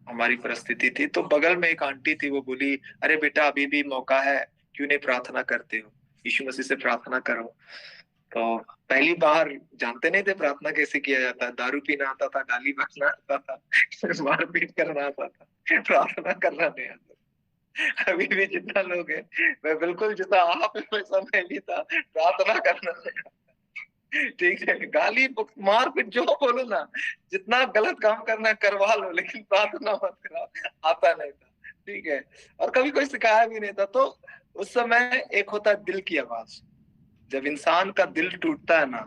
हमारी परिस्थिति थी। तो बगल में एक आंटी थी, वो बोली, अरे बेटा अभी भी मौका है, क्यों नहीं प्रार्थना करते हो, यीशु मसीह से प्रार्थना करो। तो पहली बार जानते नहीं थे प्रार्थना कैसे किया जाता है, दारू पीना आता था, गाली बकना आता था, मारपीट करना आता था, प्रार्थना करना नहीं आता। अभी भी जितना लोग है, मैं बिल्कुल जितना आप वैसा मैं भी था, प्रार्थना करना नहीं आता। ठीक है, गाली मारपीट जो बोलो ना, जितना गलत काम करना करवा लो, लेकिन प्रार्थना मत करो, आता नहीं था। ठीक है, और कभी कोई सिखाया भी नहीं था। तो उस समय एक होता है दिल की आवाज, जब इंसान का दिल टूटता है ना,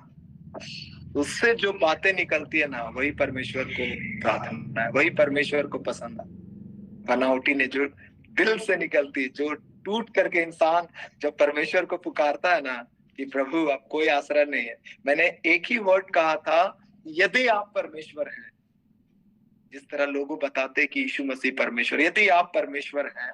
उससे जो बातें निकलती है ना, वही परमेश्वर को प्रार्थना है, वही परमेश्वर को पसंद है। बनावटी ने जो दिल से निकलती, जो टूट करके इंसान जब परमेश्वर को पुकारता है ना कि प्रभु अब कोई आसरा नहीं है। मैंने एक ही वर्ड कहा था, यदि आप परमेश्वर हैं। जिस तरह लोग बताते कि यीशु मसीह परमेश्वर, यदि आप परमेश्वर हैं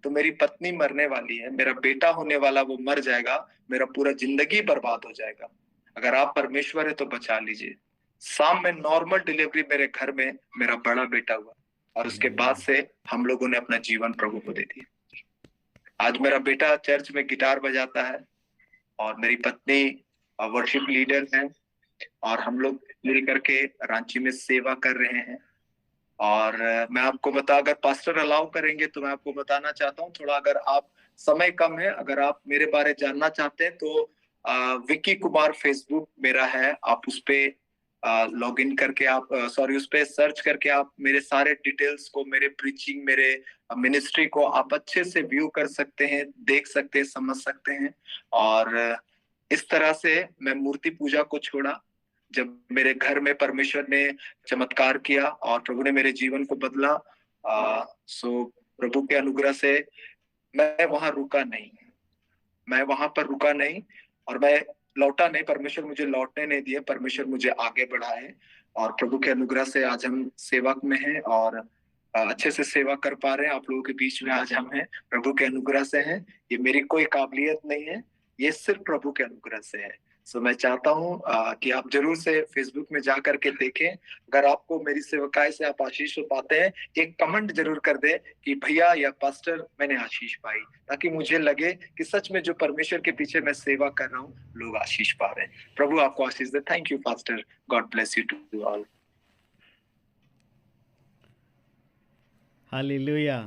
तो मेरी पत्नी मरने वाली है, मेरा बेटा होने वाला वो मर जाएगा, मेरा पूरा जिंदगी बर्बाद हो जाएगा। अगर आप परमेश्वर है तो बचा लीजिए। शाम में नॉर्मल डिलीवरी मेरे घर में मेरा बड़ा बेटा हुआ, और उसके बाद से हम लोगों ने अपना जीवन प्रभु को दे दिया। आज मेरा बेटा चर्च में गिटार बजाता है और मेरी पत्नी वर्शिप लीडर है, और हम लोग मिल करके रांची में सेवा कर रहे हैं। और मैं आपको अगर पास्टर अलाउ करेंगे तो मैं आपको बताना चाहता हूँ थोड़ा, अगर आप समय कम है, अगर आप मेरे बारे जानना चाहते हैं तो विक्की कुमार फेसबुक मेरा है, आप उस पे लॉग इन करके आप उस पे सर्च करके आप मेरे सारे डिटेल्स को, मेरे प्रीचिंग, मेरे मिनिस्ट्री को आप अच्छे से व्यू कर सकते हैं, देख सकते हैं, समझ सकते हैं। और इस तरह से मैं मूर्ति पूजा को छोड़ा, जब मेरे घर में परमेश्वर ने चमत्कार किया और प्रभु ने मेरे जीवन को बदला। सो प्रभु के अनुग्रह से मैं वहां रुका नहीं, मैं वहां पर रुका नहीं, और मैं लौटा नहीं। परमेश्वर मुझे लौटने नहीं दिया, परमेश्वर मुझे आगे बढ़ाए, और प्रभु के अनुग्रह से आज हम सेवक में हैं और अच्छे से सेवा कर पा रहे हैं। आप लोगों के बीच में आज हम हैं, प्रभु के अनुग्रह से हैं। ये मेरी कोई काबिलियत नहीं है, ये सिर्फ प्रभु के अनुग्रह से है। सो मैं चाहता हूँ कि आप जरूर से फेसबुक में जा करके देखें। अगर आपको मेरी सेवकाई से आप आशीष पाते हैं, एक कमेंट जरूर कर दे कि भैया या पास्टर मैंने आशीष पाई, ताकि मुझे लगे कि सच में जो परमेश्वर के पीछे मैं सेवा कर रहा हूँ, लोग आशीष पा रहे हैं। प्रभु आपको आशीष दे। Thank you pastor, God bless you to all. Hallelujah.